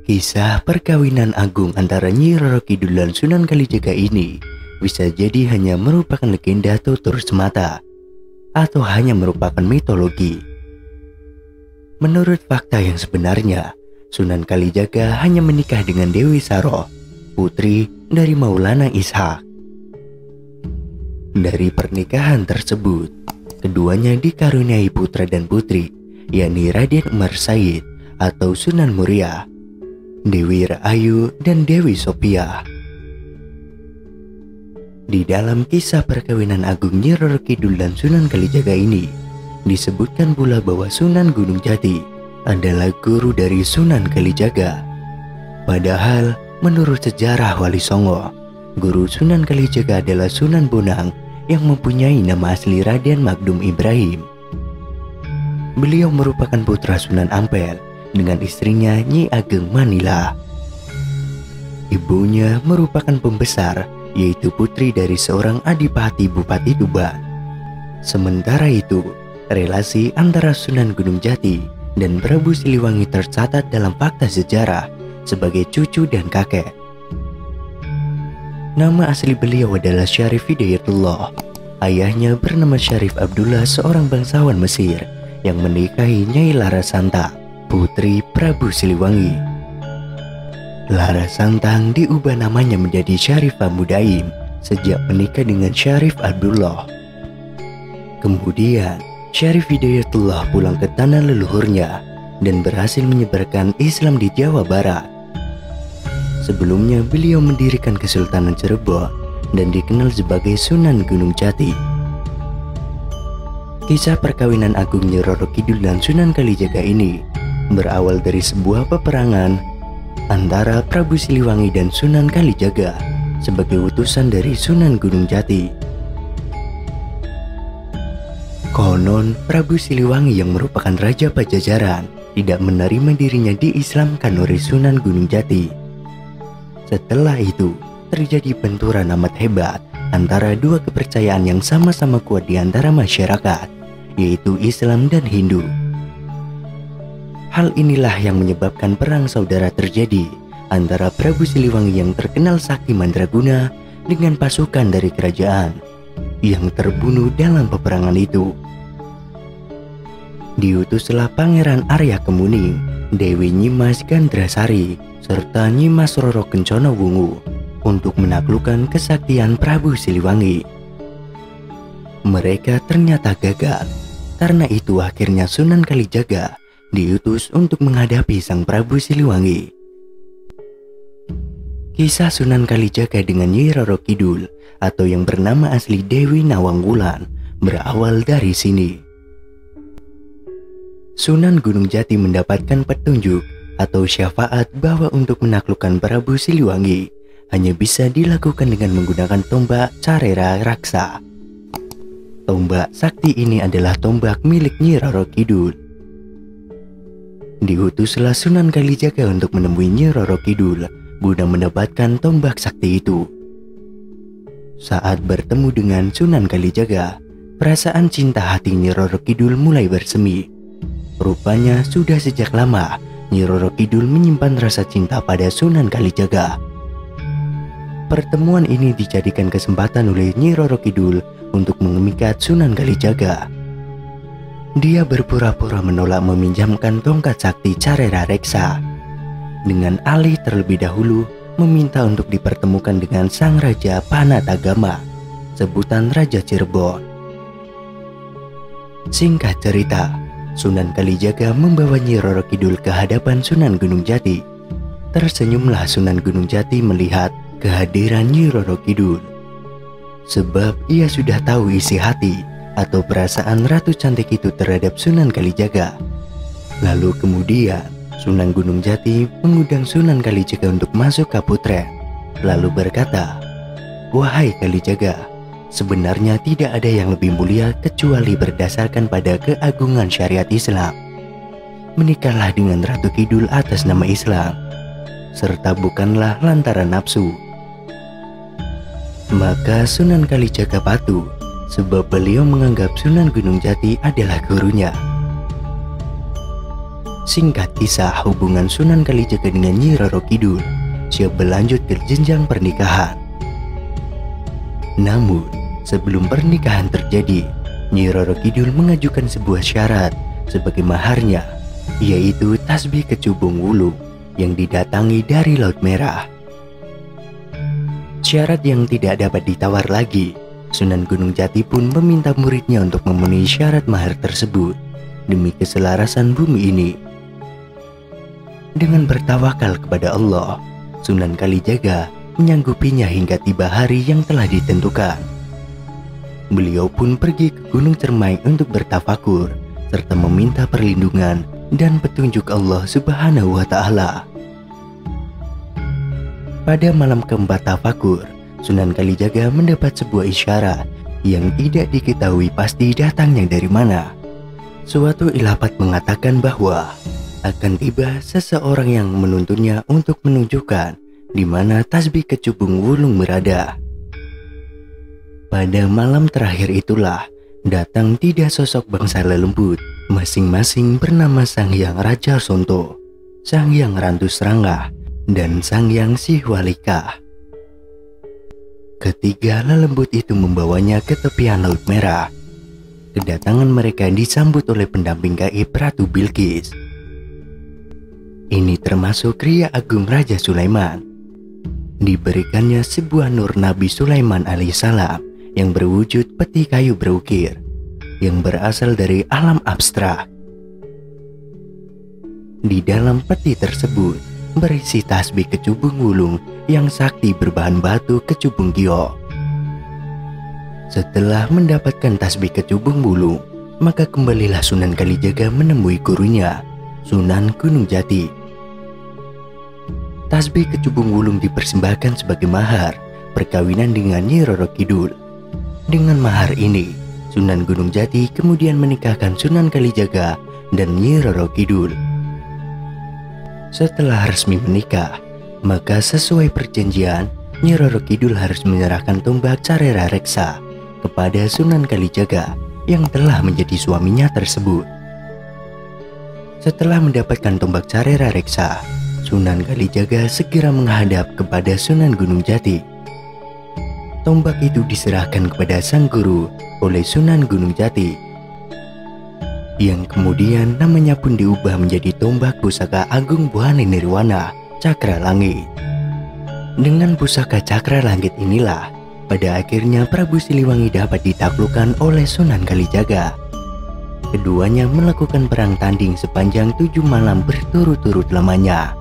Kisah perkawinan agung antara Nyi Roro Kidul dan Sunan Kalijaga ini bisa jadi hanya merupakan legenda tutur semata atau hanya merupakan mitologi. Menurut fakta yang sebenarnya, Sunan Kalijaga hanya menikah dengan Dewi Saro, putri dari Maulana Ishaq. Dari pernikahan tersebut, keduanya dikaruniai putra dan putri, yakni Raden Umar Said atau Sunan Muria, Dewi Rahayu, dan Dewi Sophia. Di dalam kisah perkawinan agung Nyi Roro Kidul dan Sunan Kalijaga ini, disebutkan pula bahwa Sunan Gunung Jati adalah guru dari Sunan Kalijaga. Padahal menurut sejarah Wali Songo, guru Sunan Kalijaga adalah Sunan Bonang yang mempunyai nama asli Raden Magdum Ibrahim. Beliau merupakan putra Sunan Ampel dengan istrinya Nyi Ageng Manila. Ibunya merupakan pembesar, yaitu putri dari seorang adipati Bupati Tuban. Sementara itu, relasi antara Sunan Gunung Jati dan Prabu Siliwangi tercatat dalam fakta sejarah sebagai cucu dan kakek. Nama asli beliau adalah Syarif Hidayatullah. Ayahnya bernama Syarif Abdullah, seorang bangsawan Mesir yang menikahi Nyai Larasanta, putri Prabu Siliwangi. Larasantang diubah namanya menjadi Syarifah Mudaim sejak menikah dengan Syarif Abdullah. Kemudian Syarif Hidayatullah pulang ke tanah leluhurnya dan berhasil menyebarkan Islam di Jawa Barat. Sebelumnya beliau mendirikan Kesultanan Cirebon dan dikenal sebagai Sunan Gunung Jati. Kisah perkawinan agung Nyi Roro Kidul dan Sunan Kalijaga ini berawal dari sebuah peperangan antara Prabu Siliwangi dan Sunan Kalijaga sebagai utusan dari Sunan Gunung Jati. Konon Prabu Siliwangi yang merupakan Raja Pajajaran tidak menerima dirinya diislamkan oleh Sunan Gunung Jati. Setelah itu terjadi benturan amat hebat antara dua kepercayaan yang sama-sama kuat di antara masyarakat, yaitu Islam dan Hindu. Hal inilah yang menyebabkan perang saudara terjadi antara Prabu Siliwangi yang terkenal sakti mandraguna dengan pasukan dari kerajaan yang terbunuh dalam peperangan itu. Diutuslah Pangeran Arya Kemuning, Dewi Nyimas Gandrasari, serta Nyimas Roro Kencana Wungu untuk menaklukkan kesaktian Prabu Siliwangi. Mereka ternyata gagal. Karena itu akhirnya Sunan Kalijaga diutus untuk menghadapi sang Prabu Siliwangi. Kisah Sunan Kalijaga dengan Nyi Roro Kidul atau yang bernama asli Dewi Nawangwulan berawal dari sini. Sunan Gunung Jati mendapatkan petunjuk atau syafaat bahwa untuk menaklukkan Prabu Siliwangi hanya bisa dilakukan dengan menggunakan tombak Carera Raksa. Tombak sakti ini adalah tombak milik Nyi Roro Kidul. Diutuslah Sunan Kalijaga untuk menemui Nyi Roro Kidul guna mendapatkan tombak sakti itu. Saat bertemu dengan Sunan Kalijaga, perasaan cinta hati Nyi Roro Kidul mulai bersemi. Rupanya sudah sejak lama Nyi Roro Kidul menyimpan rasa cinta pada Sunan Kalijaga. Pertemuan ini dijadikan kesempatan oleh Nyi Roro Kidul untuk memikat Sunan Kalijaga. Dia berpura-pura menolak meminjamkan tongkat sakti Carera Reksa dengan alih terlebih dahulu meminta untuk dipertemukan dengan sang Raja Panatagama, sebutan Raja Cirebon. Singkat cerita, Sunan Kalijaga membawa Nyi Roro Kidul ke hadapan Sunan Gunung Jati. Tersenyumlah Sunan Gunung Jati melihat kehadiran Nyi Roro Kidul, sebab ia sudah tahu isi hati atau perasaan Ratu Cantik itu terhadap Sunan Kalijaga. Lalu kemudian Sunan Gunung Jati mengundang Sunan Kalijaga untuk masuk ke Kaputren, lalu berkata, "Wahai Kalijaga, sebenarnya tidak ada yang lebih mulia kecuali berdasarkan pada keagungan syariat Islam. Menikahlah dengan Ratu Kidul atas nama Islam, serta bukanlah lantaran nafsu." Maka Sunan Kalijaga patuh, sebab beliau menganggap Sunan Gunung Jati adalah gurunya. Singkat kisah, hubungan Sunan Kalijaga dengan Nyi Roro Kidul siap berlanjut ke jenjang pernikahan. Namun, sebelum pernikahan terjadi, Nyi Roro Kidul mengajukan sebuah syarat sebagai maharnya, yaitu tasbih kecubung wulung yang didatangi dari Laut Merah. Syarat yang tidak dapat ditawar lagi. Sunan Gunung Jati pun meminta muridnya untuk memenuhi syarat mahar tersebut demi keselarasan bumi ini. Dengan bertawakal kepada Allah, Sunan Kalijaga menyanggupinya hingga tiba hari yang telah ditentukan. Beliau pun pergi ke Gunung Cermai untuk bertafakur serta meminta perlindungan dan petunjuk Allah Subhanahu wa Ta'ala. Pada malam keempat tafakur, Sunan Kalijaga mendapat sebuah isyarat yang tidak diketahui pasti datangnya dari mana. Suatu ilhafat mengatakan bahwa akan tiba seseorang yang menuntunnya untuk menunjukkan di mana tasbih kecubung wulung berada. Pada malam terakhir itulah datang tiga sosok bangsa lelembut, masing-masing bernama Sang Hyang Raja Sonto, Sang Hyang Rantu Srangga, dan Sang Hyang Sihwalika. Ketiga lelembut itu membawanya ke tepian Laut Merah. Kedatangan mereka disambut oleh pendamping gaib Ratu Bilqis. Ini termasuk Ria Agung Raja Sulaiman. Diberikannya sebuah nur Nabi Sulaiman alaihissalam yang berwujud peti kayu berukir, yang berasal dari alam abstrak. Di dalam peti tersebut berisi tasbih kecubung wulung yang sakti berbahan batu kecubung gio. Setelah mendapatkan tasbih kecubung wulung, maka kembalilah Sunan Kalijaga menemui gurunya, Sunan Gunung Jati. Tasbih kecubung wulung dipersembahkan sebagai mahar perkawinan dengan Nyi Roro Kidul. Dengan mahar ini, Sunan Gunung Jati kemudian menikahkan Sunan Kalijaga dan Nyi Roro Kidul. Setelah resmi menikah, maka sesuai perjanjian, Nyi Roro Kidul harus menyerahkan tombak Carera Reksa kepada Sunan Kalijaga yang telah menjadi suaminya tersebut. Setelah mendapatkan tombak Carera Reksa, Sunan Kalijaga segera menghadap kepada Sunan Gunung Jati. Tombak itu diserahkan kepada sang guru oleh Sunan Gunung Jati, yang kemudian namanya pun diubah menjadi tombak pusaka Agung Buhani Nirwana Cakra Langit. Dengan pusaka Cakra Langit inilah pada akhirnya Prabu Siliwangi dapat ditaklukkan oleh Sunan Kalijaga. Keduanya melakukan perang tanding sepanjang 7 malam berturut-turut lamanya.